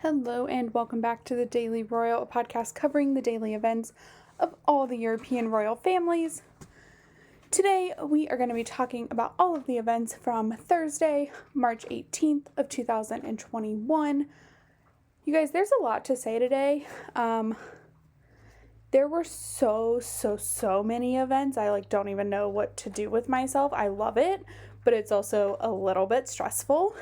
Hello and welcome back to the Daily Royal, a podcast covering the daily events of all the European royal families. Today we are going to be talking about all of the events from Thursday, March 18th of 2021. You guys, there's a lot to say today. There were so many events. I don't even know what to do with myself. I love it, but it's also a little bit stressful.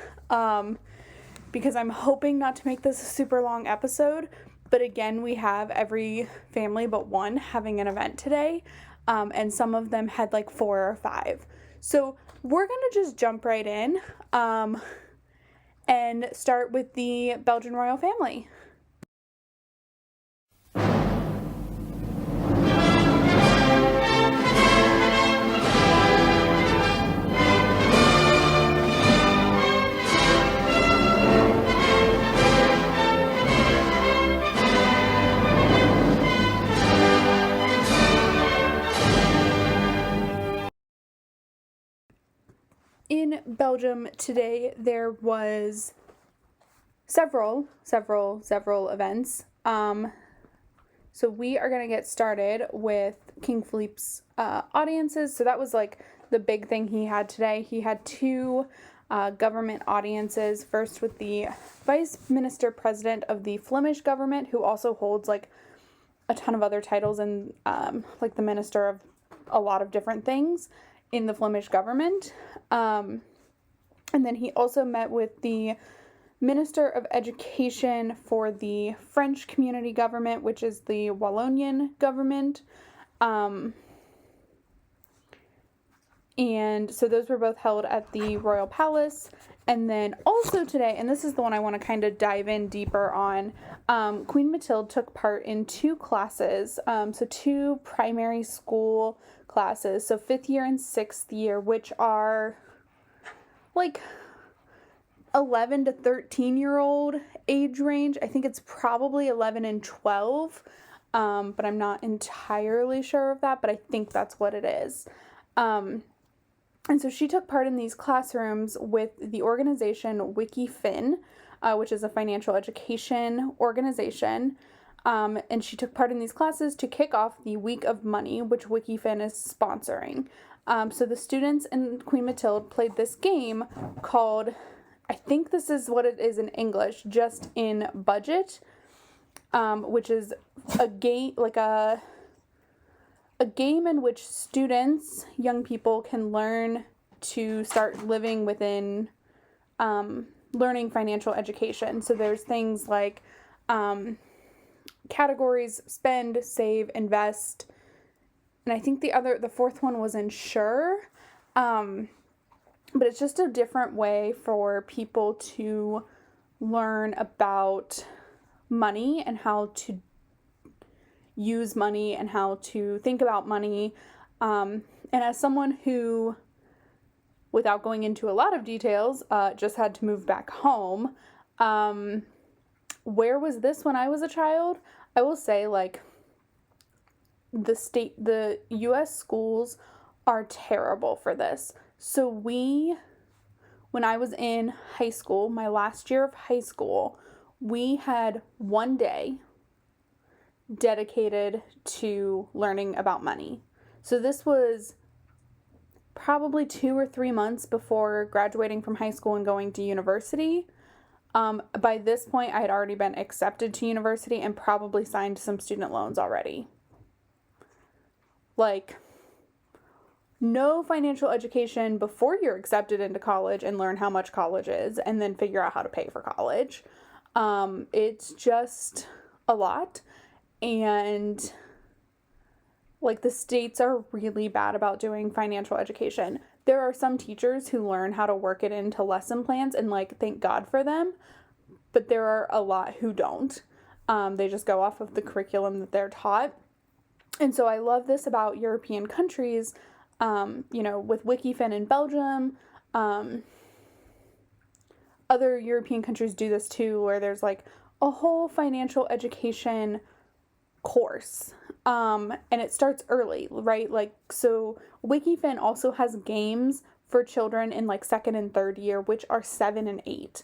Because I'm hoping not to make this a super long episode. But again, we have every family but one having an event today. And some of them had 4 or 5. So we're going to just jump right in and start with the Belgian royal family. In Belgium today, there was several events. So we are going to get started with King Philippe's audiences. So that was the big thing he had today. He had 2 government audiences. First with the Vice Minister President of the Flemish government, who also holds a ton of other titles and the Minister of a lot of different things in the Flemish government. And then he also met with the Minister of Education for the French community government, which is the Wallonian government. And so those were both held at the Royal Palace. And then also today, and this is the one I want to kind of dive in deeper on, Queen Mathilde took part in 2 classes, so 2 primary school classes, so 5th year and 6th year, which are 11 to 13-year-old age range. I think it's probably 11 and 12, but I'm not entirely sure of that, but I think that's what it is. And so she took part in these classrooms with the organization WikiFin, which is a financial education organization. And she took part in these classes to kick off the Week of Money, which WikiFin is sponsoring. So the students and Queen Mathilde played this game called, I think this is what it is in English, Just in Budget, which is a game, a game in which students, young people, can learn to start living within learning financial education. So there's things like categories: spend, save, invest, and I think the 4th one was insure. But it's just a different way for people to learn about money and how to use money and how to think about money. And as someone who, without going into a lot of details, just had to move back home, where was this when I was a child? I will say, the U.S. schools are terrible for this. So when I was in high school, my last year of high school, we had one day dedicated to learning about money. So this was probably 2 or 3 months before graduating from high school and going to university. By this point, I had already been accepted to university and probably signed some student loans already. No financial education before you're accepted into college and learn how much college is and then figure out how to pay for college. It's just a lot. And the states are really bad about doing financial education. There are some teachers who learn how to work it into lesson plans, and thank God for them. But there are a lot who don't. They just go off of the curriculum that they're taught. And so I love this about European countries, with WikiFin in Belgium. Other European countries do this too, where there's a whole financial education course. And it starts early, right? So WikiFin also has games for children in 2nd and 3rd year, which are 7 and 8.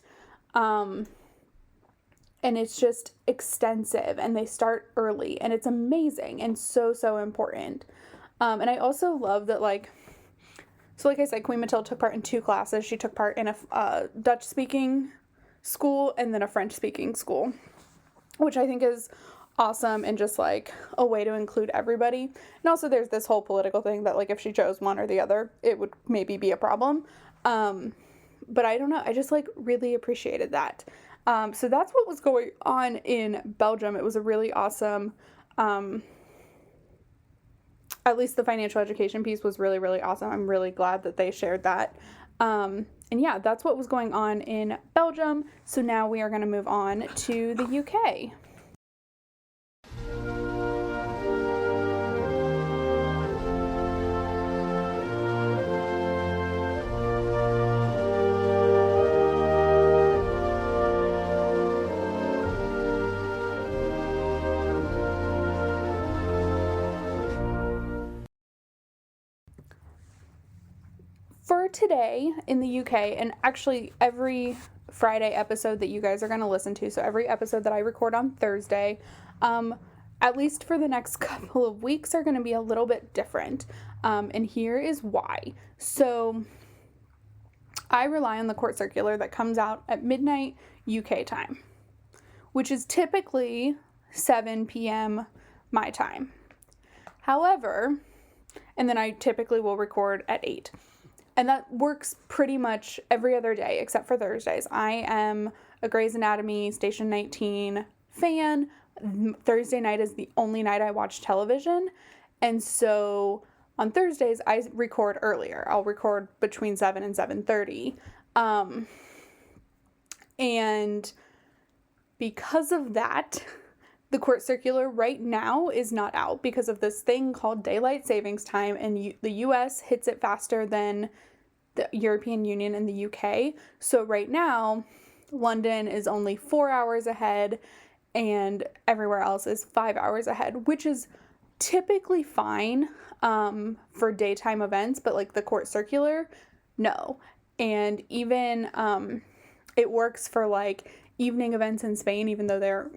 and it's just extensive, and they start early, and it's amazing and so, so important. And I also love that, like, so like I said, Queen Matilda took part in 2 classes. She took part in a Dutch-speaking school and then a French-speaking school, which I think is awesome and just, like, a way to include everybody. And also there's this whole political thing that, like, if she chose one or the other, it would maybe be a problem. But I don't know. I just, like, really appreciated that. So that's what was going on in Belgium. It was a really awesome, at least the financial education piece was really, really awesome. I'm really glad that they shared that. And yeah, that's what was going on in Belgium. So now we are going to move on to the UK. For today in the UK, and actually every Friday episode that you guys are going to listen to, so every episode that I record on Thursday, at least for the next couple of weeks, are going to be a little bit different. And here is why. So I rely on the court circular that comes out at midnight UK time, which is typically 7 p.m. my time. However, and then I typically will record at 8. And that works pretty much every other day except for Thursdays. I am a Grey's Anatomy Station 19 fan. Thursday night is the only night I watch television. And so on Thursdays, I record earlier. I'll record between 7 and 7:30. And because of that, the court circular right now is not out because of this thing called daylight savings time, and the US hits it faster than the European Union and the UK. So right now, London is only 4 hours ahead and everywhere else is 5 hours ahead, which is typically fine for daytime events, but like the court circular, no. And even it works for like evening events in Spain, even though they're,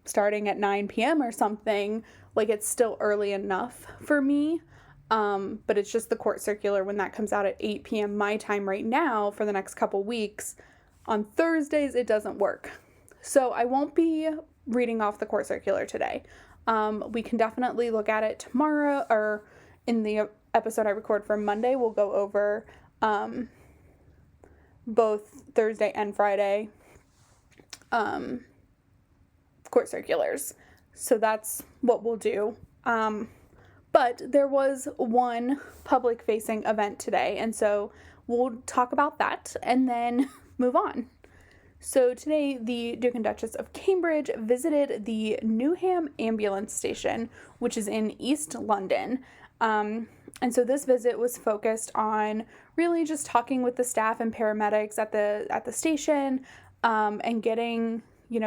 starting at 9 p.m. or something, like it's still early enough for me. But it's just the court circular when that comes out at 8 p.m. my time right now for the next couple weeks. On Thursdays, it doesn't work. So I won't be reading off the court circular today. We can definitely look at it tomorrow, or in the episode I record for Monday, we'll go over both Thursday and Friday court circulars. So that's what we'll do. But there was one public-facing event today, and so we'll talk about that and then move on. So today, the Duke and Duchess of Cambridge visited the Newham Ambulance Station, which is in East London. And so this visit was focused on really just talking with the staff and paramedics at the station, and getting,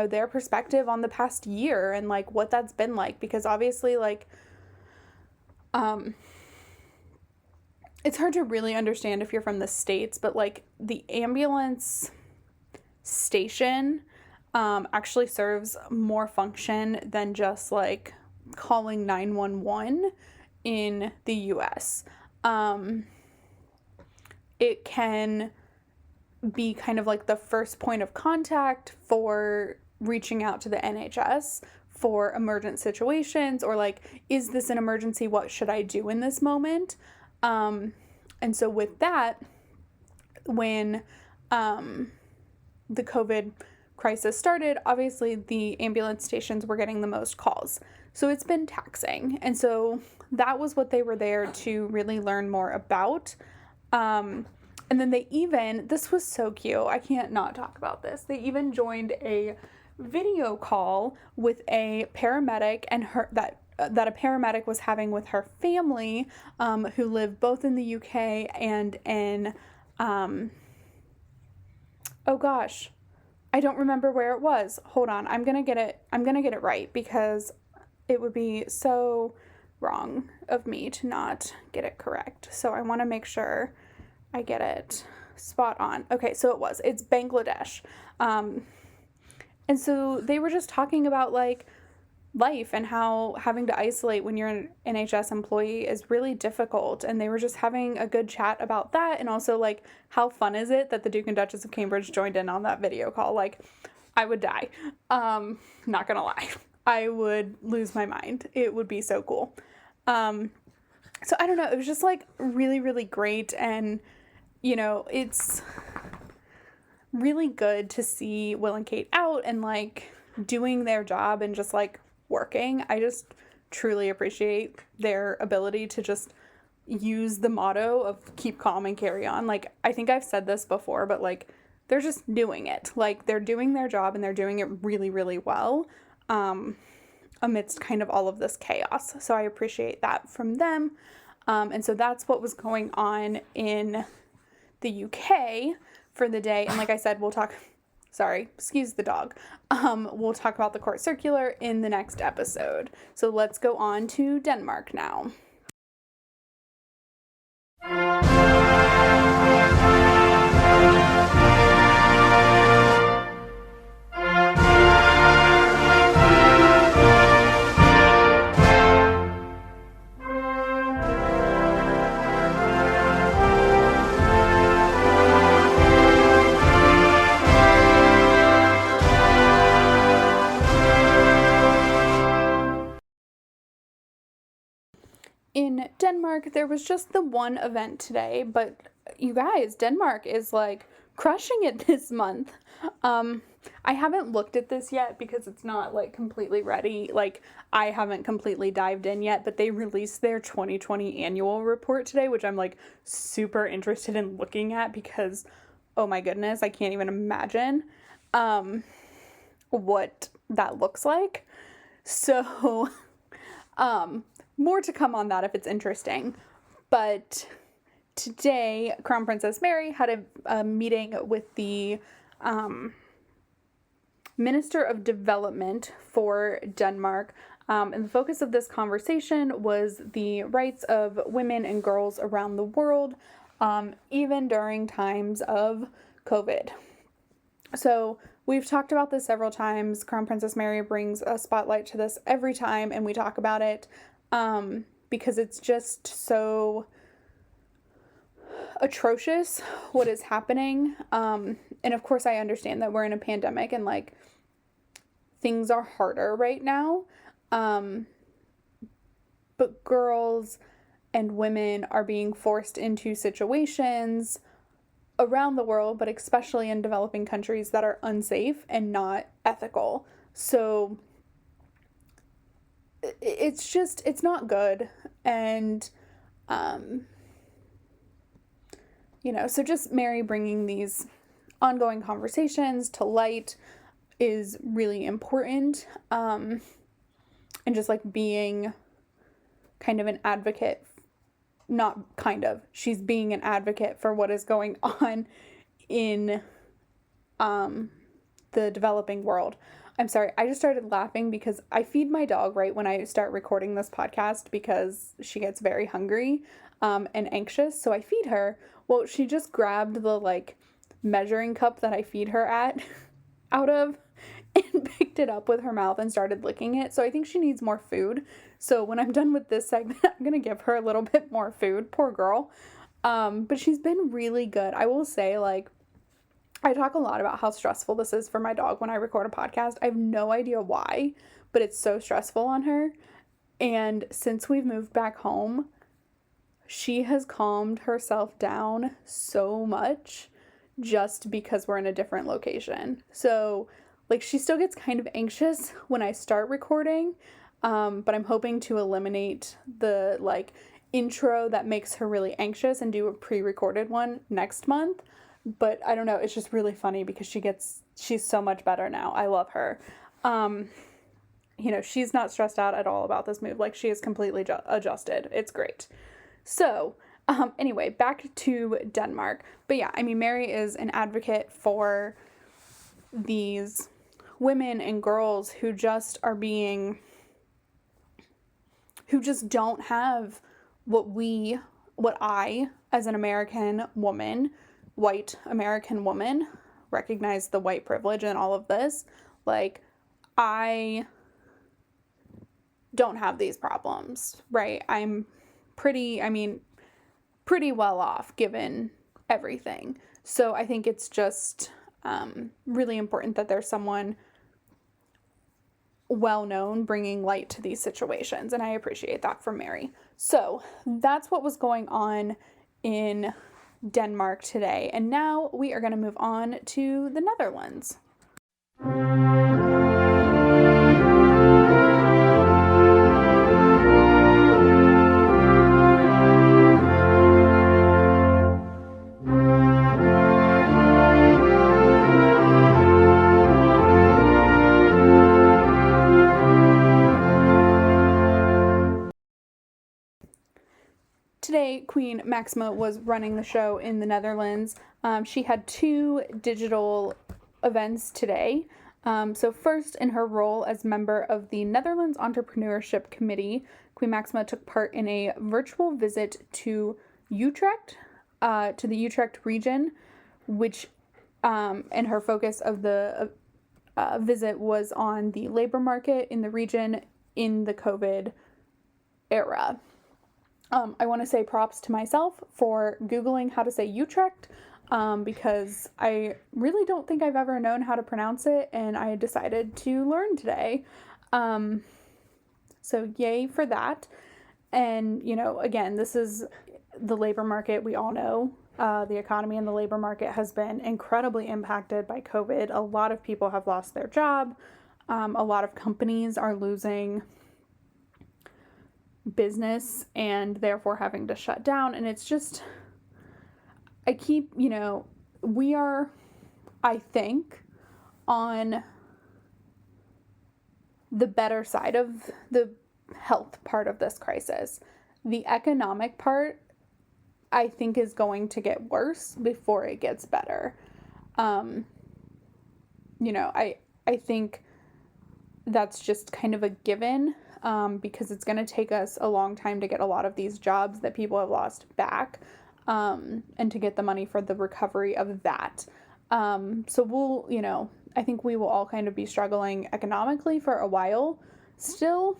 their perspective on the past year and like what that's been like, because obviously like it's hard to really understand if you're from the States, but like the ambulance station actually serves more function than just like calling 911 in the US. It can be kind of like the first point of contact for reaching out to the NHS for emergent situations, or like, is this an emergency? What should I do in this moment? And so with that, when the COVID crisis started, obviously the ambulance stations were getting the most calls. So it's been taxing. And so that was what they were there to really learn more about. And then this was so cute. I can't not talk about this. They even joined a video call with a paramedic and that a paramedic was having with her family, who live both in the UK and in, oh gosh, I don't remember where it was. Hold on. I'm going to get it right, because it would be so wrong of me to not get it correct. So I want to make sure I get it spot on. Okay, so it's Bangladesh. And so they were just talking about like life and how having to isolate when you're an NHS employee is really difficult. And they were just having a good chat about that. And also like, how fun is it that the Duke and Duchess of Cambridge joined in on that video call? Like, I would die. Not gonna lie. I would lose my mind. It would be so cool. So I don't know. It was just like really, really great. And, you know, it's really good to see Will and Kate out and like doing their job and just like working. I just truly appreciate their ability to just use the motto of keep calm and carry on. Like, I think I've said this before, but like, they're just doing it. Like, they're doing their job and they're doing it really, really well, amidst kind of all of this chaos. So I appreciate that from them. And so that's what was going on in the UK for the day. And like I said, excuse the dog. We'll talk about the court circular in the next episode. So let's go on to Denmark now. In Denmark, there was just the one event today, but you guys, Denmark is like crushing it this month. I haven't looked at this yet because it's not like completely ready. Like, I haven't completely dived in yet, but they released their 2020 annual report today, which I'm like super interested in looking at because, oh my goodness, I can't even imagine what that looks like. So, more to come on that if it's interesting. But today, Crown Princess Mary had a meeting with the Minister of Development for Denmark. And the focus of this conversation was the rights of women and girls around the world, even during times of COVID. So we've talked about this several times. Crown Princess Mary brings a spotlight to this every time, and we talk about it because it's just so atrocious what is happening. And of course I understand that we're in a pandemic and like things are harder right now. But girls and women are being forced into situations around the world, but especially in developing countries that are unsafe and not ethical. So it's not good. And, so just Mary bringing these ongoing conversations to light is really important. And just like being kind of an advocate, she's being an advocate for what is going on in, the developing world. I'm sorry, I just started laughing because I feed my dog right when I start recording this podcast because she gets very hungry, and anxious, so I feed her. Well, she just grabbed the, like, measuring cup that I feed her out of and picked it up with her mouth and started licking it, so I think she needs more food. So when I'm done with this segment, I'm gonna give her a little bit more food, poor girl. But she's been really good. I will say, like, I talk a lot about how stressful this is for my dog when I record a podcast. I have no idea why, but it's so stressful on her. And since we've moved back home, she has calmed herself down so much just because we're in a different location. So, like, she still gets kind of anxious when I start recording, but I'm hoping to eliminate the, like, intro that makes her really anxious and do a pre-recorded one next month. But I don't know, it's just really funny because she's so much better now. I love her. She's not stressed out at all about this move. Like, she is completely adjusted. It's great. So, anyway, back to Denmark. But yeah, I mean, Mary is an advocate for these women and girls who just don't have what I, as an American woman, white American woman, recognize the white privilege and all of this, Like, I don't have these problems, right? I'm pretty well off given everything. So I think it's just really important that there's someone well known bringing light to these situations. And I appreciate that from Mary. So that's what was going on in Denmark today. And now we are going to move on to the Netherlands. Today, Queen Maxima was running the show in the Netherlands. She had 2 digital events today. So first, in her role as member of the Netherlands Entrepreneurship Committee, Queen Maxima took part in a virtual visit to Utrecht, to the Utrecht region, which, and her focus of the visit was on the labor market in the region in the COVID era. I want to say props to myself for Googling how to say Utrecht, because I really don't think I've ever known how to pronounce it, and I decided to learn today. So yay for that. And, again, this is the labor market. We all know the economy and the labor market has been incredibly impacted by COVID. A lot of people have lost their job. A lot of companies are losing business and therefore having to shut down. And it's just, we are, I think, on the better side of the health part of this crisis. The economic part, I think, is going to get worse before it gets better. I think that's just kind of a given. Because it's going to take us a long time to get a lot of these jobs that people have lost back, and to get the money for the recovery of that. So we'll, I think we will all kind of be struggling economically for a while still,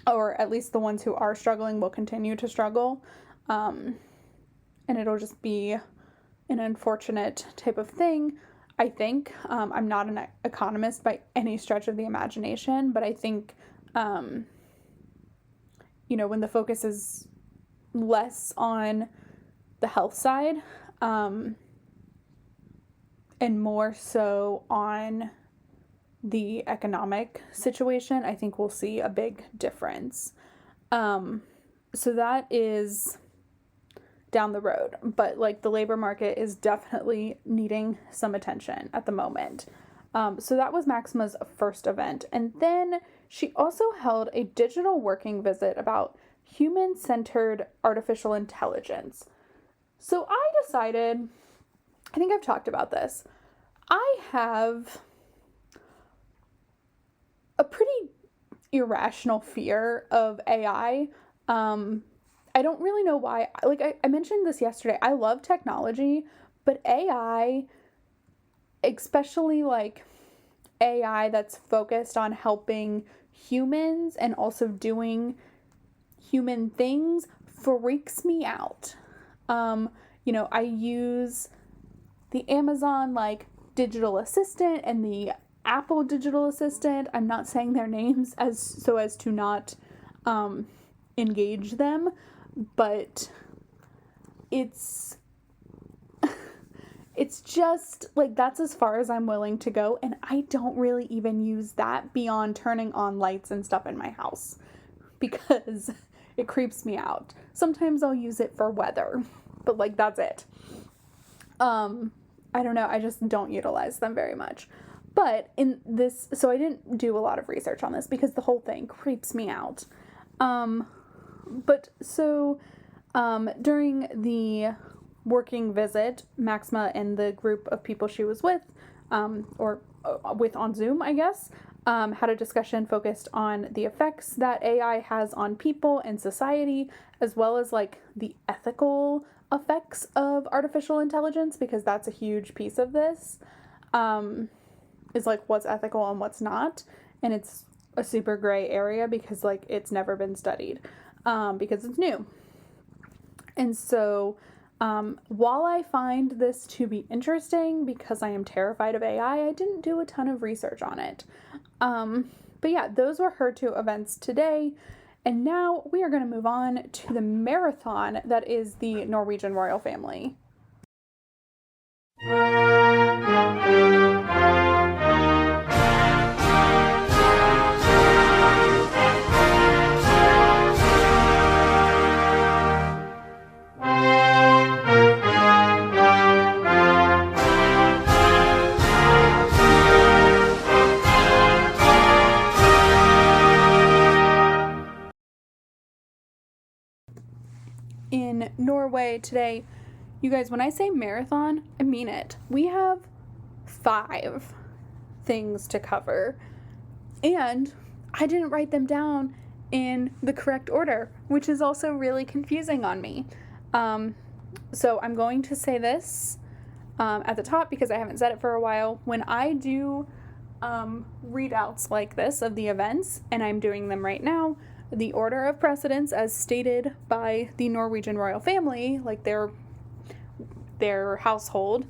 or at least the ones who are struggling will continue to struggle. And it'll just be an unfortunate type of thing. I think, I'm not an economist by any stretch of the imagination, but I think, when the focus is less on the health side, and more so on the economic situation, I think we'll see a big difference. So that is down the road, but the labor market is definitely needing some attention at the moment. So that was Maxima's first event. And then she also held a digital working visit about human-centered artificial intelligence. So I decided, I think I've talked about this, I have a pretty irrational fear of AI. I don't really know why. I mentioned this yesterday. I love technology, but AI, especially AI that's focused on helping humans and also doing human things, freaks me out. I use the Amazon digital assistant and the Apple digital assistant. I'm not saying their names as to not engage them, but it's just that's as far as I'm willing to go, and I don't really even use that beyond turning on lights and stuff in my house because it creeps me out. Sometimes I'll use it for weather, but that's it. I don't know, I just don't utilize them very much. But in this, so I didn't do a lot of research on this because the whole thing creeps me out. But so during the working visit, Maxima and the group of people she was with, or with on Zoom, I guess, had a discussion focused on the effects that AI has on people and society, as well as the ethical effects of artificial intelligence, because that's a huge piece of this. is like what's ethical and what's not. And it's a super gray area because like it's never been studied because it's new. And so while I find this to be interesting because I am terrified of AI, I didn't do a ton of research on it. But yeah, those were her two events today. And now we are going to move on to the marathon that is the Norwegian royal family. In Norway today, you guys, when I say marathon, I mean it. We have 5 things to cover, and I didn't write them down in the correct order, which is also really confusing on me. So I'm going to say this at the top because I haven't said it for a while. When I do readouts like this of the events, and I'm doing them right now, the order of precedence as stated by the Norwegian royal family, like their household,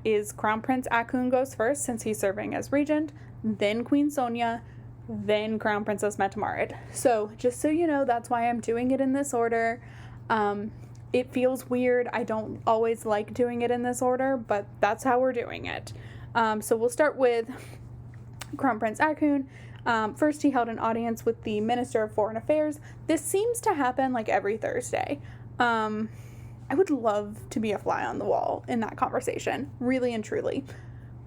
is Crown Prince Haakon goes first since he's serving as regent, then Queen Sonja, then Crown Princess Mette-Marit. So just so you know, that's why I'm doing it in this order. It feels weird. I don't always like doing it in this order, but that's how we're doing it. So we'll start with Crown Prince Haakon. First, he held an audience with the Minister of Foreign Affairs. This seems to happen like every Thursday. I would love to be a fly on the wall in that conversation, really and truly.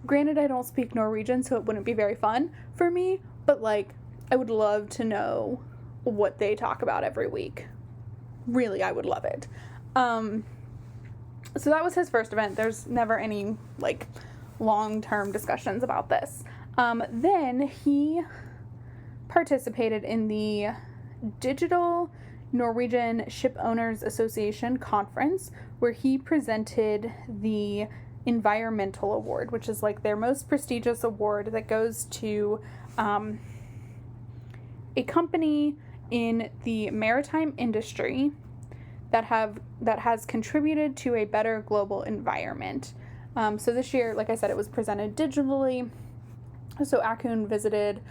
Granted, I don't speak Norwegian, so it wouldn't be very fun for me, but like, I would love to know what they talk about every week. Really, I would love it. So that was his first event. There's never any like long-term discussions about this. Then he participated in the Digital Norwegian Ship Owners Association conference, where he presented the Environmental Award, which is like their most prestigious award that goes to a company in the maritime industry that has contributed to a better global environment. So this year, like I said, it was presented digitally. So Haakon visited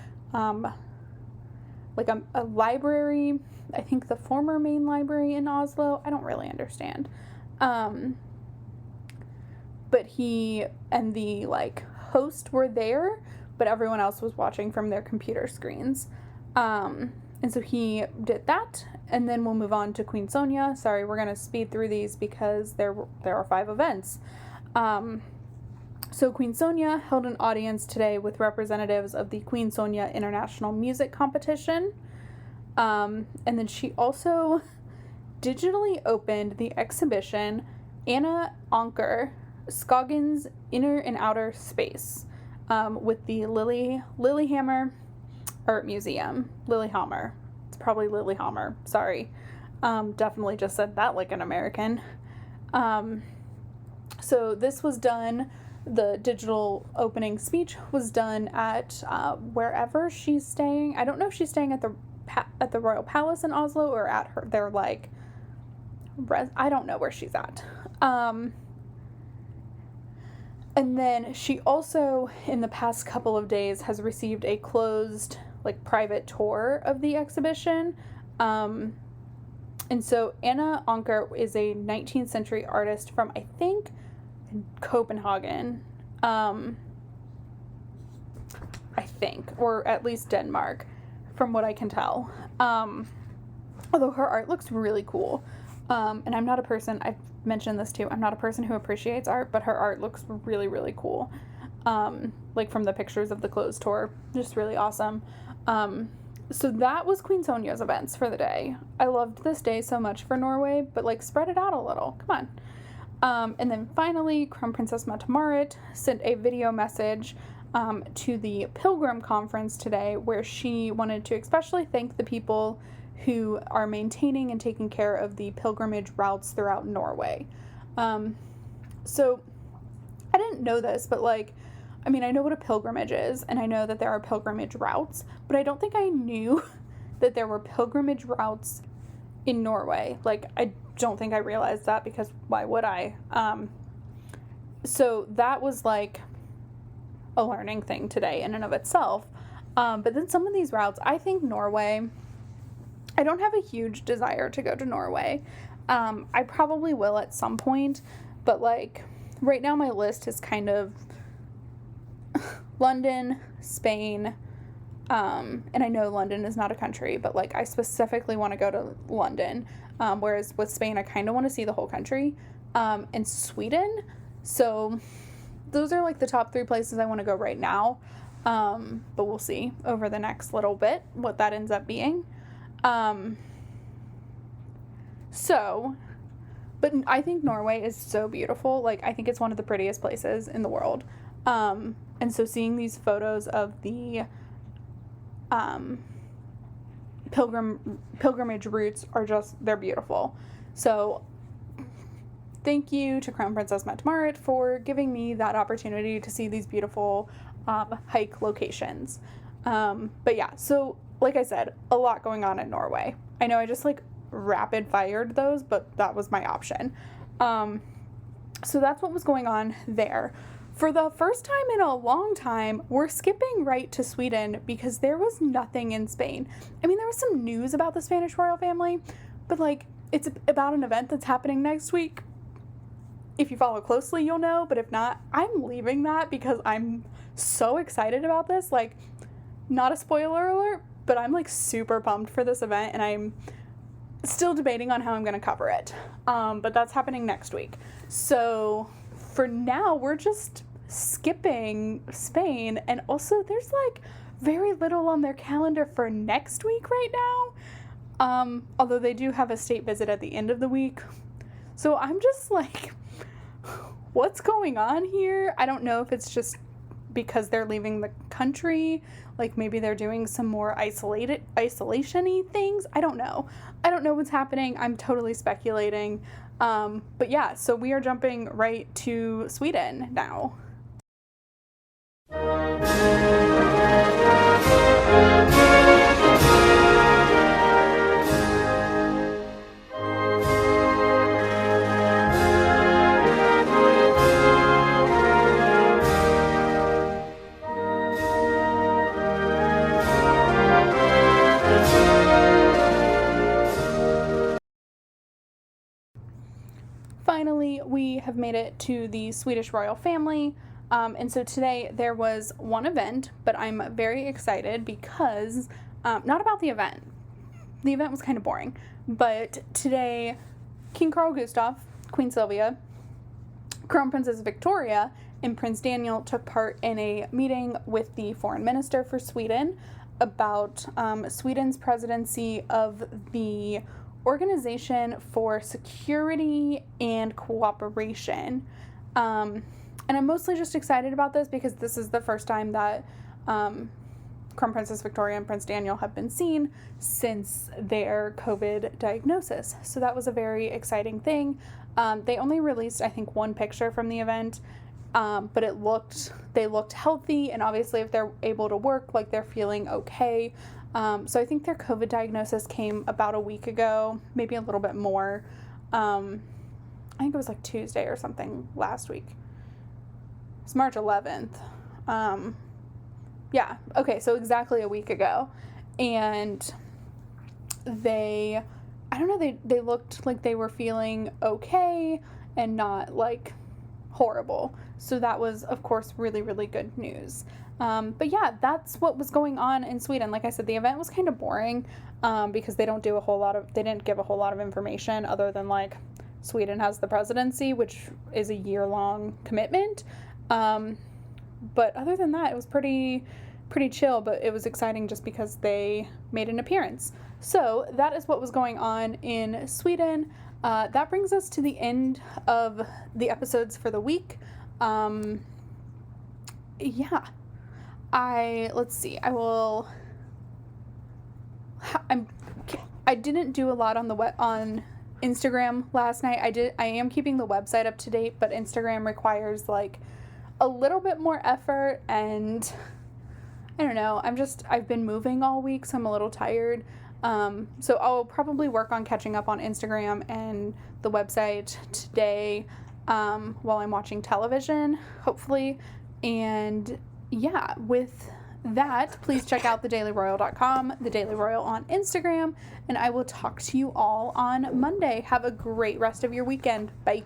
like a library, I think the former main library in Oslo. I don't really understand. But he and the like host were there, but everyone else was watching from their computer screens. And so he did that, and then we'll move on to Queen Sonja. Sorry, we're going to speed through these because there are 5 events. So Queen Sonja held an audience today with representatives of the Queen Sonja International Music Competition. And then she also digitally opened the exhibition Anna Anker, Skogen's Inner and Outer Space, with the Lillehammer Art Museum. Lillehammer. It's probably Lillehammer. Sorry. Definitely just said that like an American. So this was done, the digital opening speech was done at wherever she's staying. I don't know if she's staying at the Royal Palace in Oslo or at their like I don't know where she's at. And then she also, in the past couple of days, has received a closed, like, private tour of the exhibition. And so Anna Anker is a 19th century artist from, I think, Copenhagen. I think, or at least Denmark, from what I can tell. Although her art looks really cool. And I'm not a person, I've mentioned this too, I'm not a person who appreciates art, but her art looks really, really cool. Like from the pictures of the closed tour, just really awesome. So that was Queen Sonja's events for the day. I loved this day so much for Norway, but like spread it out a little, come on. And then finally, Crown Princess Mette-Marit sent a video message to the Pilgrim Conference today, where she wanted to especially thank the people who are maintaining and taking care of the pilgrimage routes throughout Norway. So I didn't know this, but like I mean, I know what a pilgrimage is, and I know that there are pilgrimage routes, but I don't think I knew that there were pilgrimage routes in Norway. Like, I don't think I realized that, because why would I? So that was like a learning thing today in and of itself. But then some of these routes, I think Norway, I don't have a huge desire to go to Norway. I probably will at some point, but like right now my list is kind of London, Spain, and I know London is not a country, but like I specifically want to go to London, whereas with Spain I kind of want to see the whole country, and Sweden. So those are like the top 3 places I want to go right now, but we'll see over the next little bit what that ends up being. But I think Norway is so beautiful. Like, I think it's one of the prettiest places in the world. And so seeing these photos of the pilgrimage routes are just, they're beautiful. So thank you to Crown Princess Mette-Marit for giving me that opportunity to see these beautiful hike locations. But yeah, so like I said, a lot going on in Norway. I know I just like rapid fired those, but that was my option. So that's what was going on there. For the first time in a long time, we're skipping right to Sweden because there was nothing in Spain. I mean, there was some news about the Spanish royal family, but like it's about an event that's happening next week. If you follow closely, you'll know, but if not, I'm leaving that because I'm so excited about this. Like, not a spoiler alert, but I'm like super pumped for this event, and I'm still debating on how I'm going to cover it. But that's happening next week. So for now, we're just skipping Spain, and also there's like very little on their calendar for next week right now. Although they do have a state visit at the end of the week. So I'm just like, what's going on here? I don't know if it's just because they're leaving the country, like maybe they're doing some more isolation-y things. I don't know what's happening. I'm totally speculating. But yeah, so we are jumping right to Sweden now. Finally, we have made it to the Swedish royal family, and so today there was one event, but I'm very excited because, not about the event. The event was kind of boring, but today King Carl Gustaf, Queen Sylvia, Crown Princess Victoria, and Prince Daniel took part in a meeting with the foreign minister for Sweden about Sweden's presidency of the Organization for Security and Cooperation. And I'm mostly just excited about this because this is the first time that Crown Princess Victoria and Prince Daniel have been seen since their COVID diagnosis. So that was a very exciting thing. They only released, I think, one picture from the event, but they looked healthy, and obviously if they're able to work, like they're feeling okay. So I think their COVID diagnosis came about a week ago, maybe a little bit more. I think it was like Tuesday or something last week. It's March 11th. Yeah, okay, so exactly a week ago. And they looked like they were feeling okay and not like horrible. So that was, of course, really, really good news. But yeah, that's what was going on in Sweden. Like I said, the event was kind of boring because they didn't give a whole lot of information other than like Sweden has the presidency, which is a year-long commitment. But other than that, it was pretty chill, but it was exciting just because they made an appearance. So that is what was going on in Sweden. That brings us to the end of the episodes for the week. Yeah. Let's see. I didn't do a lot on Instagram last night. I am keeping the website up to date, but Instagram requires like a little bit more effort, and I don't know, I've been moving all week, so I'm a little tired. So I'll probably work on catching up on Instagram and the website today while I'm watching television, hopefully. And yeah, with that, please check out thedailyroyal.com, The Daily Royal on Instagram, and I will talk to you all on Monday. Have a great rest of your weekend. Bye.